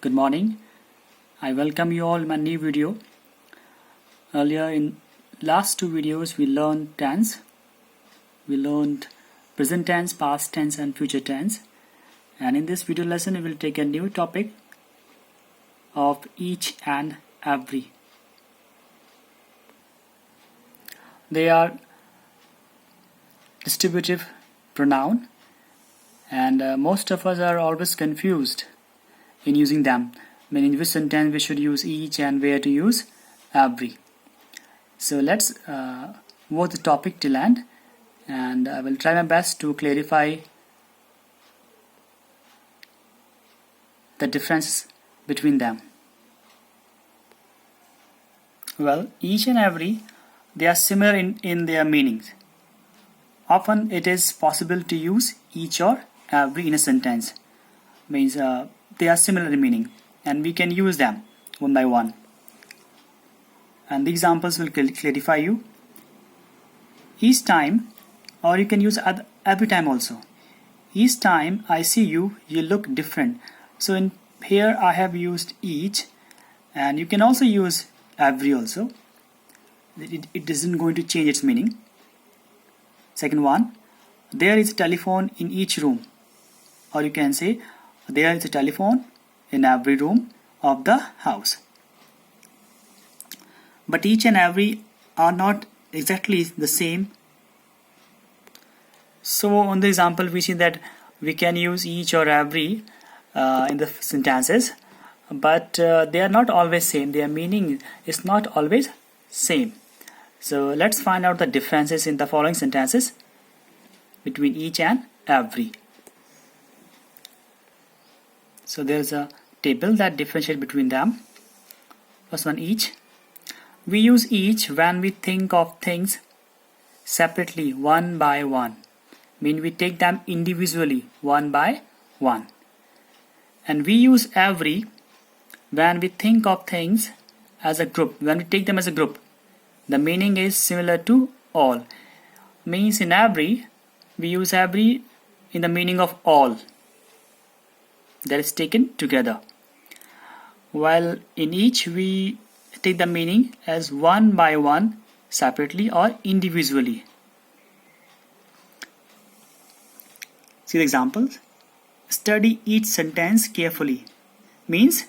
Good morning. I welcome you all in my new video. Earlier in last two videos we learned tense. We learned present tense, past tense and future tense. And in this video lesson we will take a new topic of each and every. They are distributive pronoun and most of us are always confused in using them, meaning which sentence we should use each and where to use every. So let's watch the topic till end, and I will try my best to clarify the difference between them. Well, each and every, they are similar in their meanings. Often it is possible to use each or every in a sentence, means they are similar in meaning and we can use them one by one, and the examples will clarify you. Each time, or you can use every time also. Each time I see you, you look different. So in here I have used each, and you can also use every also. It isn't going to change its meaning. Second one, there is a telephone in each room, or you can say there is a telephone in every room of the house. But each and every are not exactly the same. So on the example we see that we can use each or every in the sentences, but they are not always same. Their meaning is not always same. So let's find out the differences in the following sentences between each and every. So there's a table that differentiates between them. First one, each. We use each when we think of things separately, one by one. Mean we take them individually, one by one. And we use every when we think of things as a group, when we take them as a group. The meaning is similar to all. Means in every, we use every in the meaning of all, that is taken together. While in each we take the meaning as one by one, separately or individually. See the examples. Study each sentence carefully. Means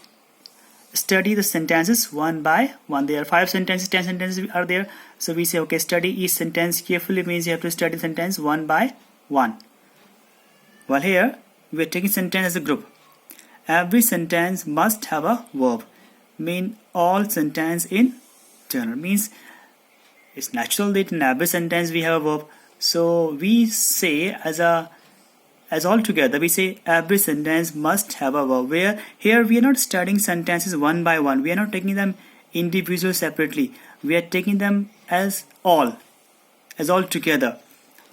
study the sentences one by one. There are 5 sentences, 10 sentences are there. So we say, okay, study each sentence carefully means you have to study the sentence one by one. While here, we are taking sentence as a group. Every sentence must have a verb. Mean all sentence in general. Means it's natural that in every sentence we have a verb. So we say as all together, we say every sentence must have a verb. Where here we are not studying sentences one by one. We are not taking them individually separately. We are taking them as all together.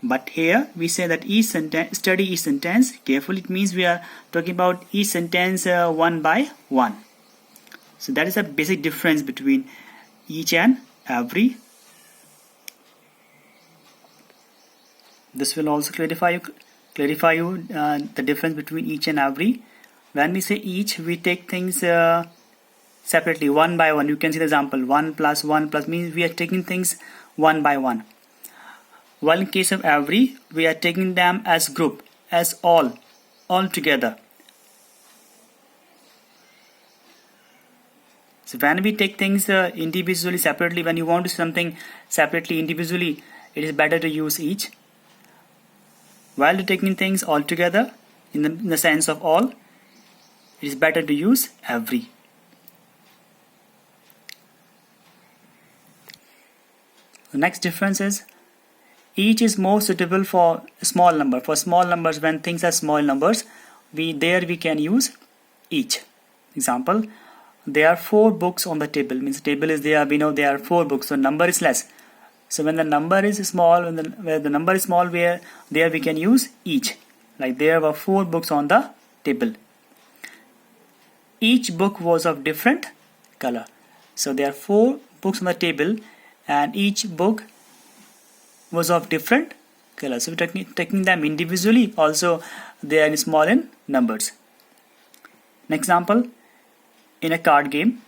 But here we say that each sentence, study each sentence carefully. It means we are talking about each sentence one by one. So that is a basic difference between each and every. This will also clarify you the difference between each and every. When we say each, we take things separately, one by one. You can see the example, 1 plus 1 plus means we are taking things one by one. While in case of every, we are taking them as group, as all together. So when we take things individually, separately, when you want to do something separately, individually, it is better to use each. While taking things all together, in the sense of all, it is better to use every. The next difference is each is more suitable for a small number. For small numbers, when things are small numbers, we can use each. Example, there are 4 books on the table. Means the table is there, we know there are 4 books, so number is less. So when the number is small, where the number is small, there we can use each. Like there were 4 books on the table. Each book was of different color. So there are 4 books on the table and each book was of different color. So we're taking them individually. Also they are small in numbers. An example, in a card game.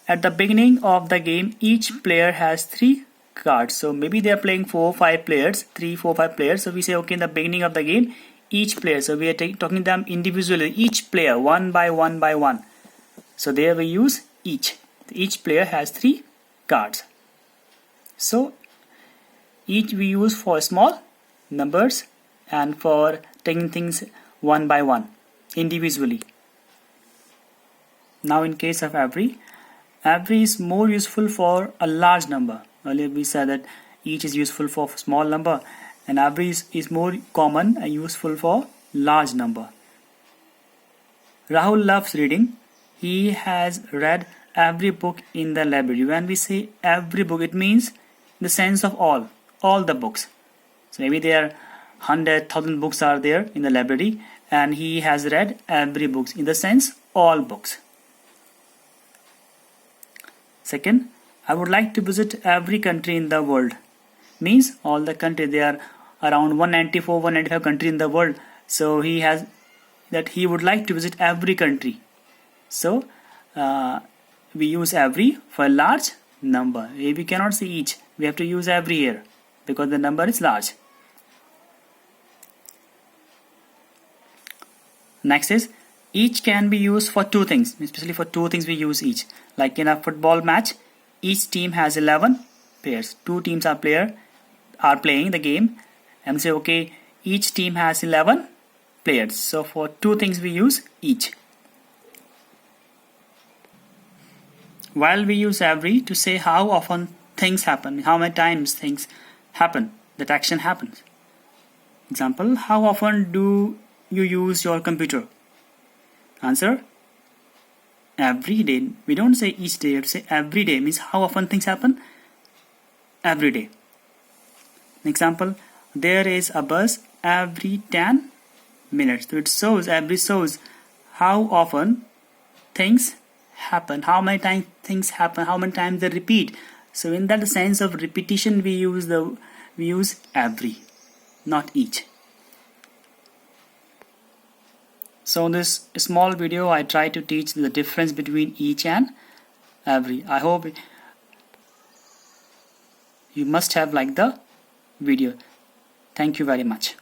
At the beginning of the game, each player has 3 cards. So maybe they are playing 4, 5 players, 3, 4, 5 players. So we say, okay, in the beginning of the game, each player. So we are talking them individually, each player, one by one by one. So there we use each. Each player has 3 cards. So each we use for small numbers and for taking things one by one, individually. Now in case of every is more useful for a large number. Earlier we said that each is useful for small number, and every is more common and useful for large number. Rahul loves reading. He has read every book in the library. When we say every book, it means in the sense of all the books. So maybe there are 100,000 books are there in the library, and he has read every book, in the sense all books. Second, I would like to visit every country in the world. Means all the countries. There are around 194, 195 countries in the world. So he has that he would like to visit every country. So we use every for a large number. We cannot say each. We have to use every here because the number is large. Next is each can be used for 2 things. Especially for 2 things we use each. Like in a football match, each team has 11 players. 2 teams are playing the game, and say okay, each team has 11 players. So for 2 things we use each. While we use every to say how often things happen, how many times things happen, that action happens. Example, how often do you use your computer? Answer, every day. We don't say each day, we have to say every day. Means how often things happen? Every day. Example, there is a bus every 10 minutes. So it shows how often things happen, how many times things happen, how many times they repeat. So in that sense of repetition, we use every, not each. So in this small video, I try to teach the difference between each and every. I hope you must have liked the video. Thank you very much.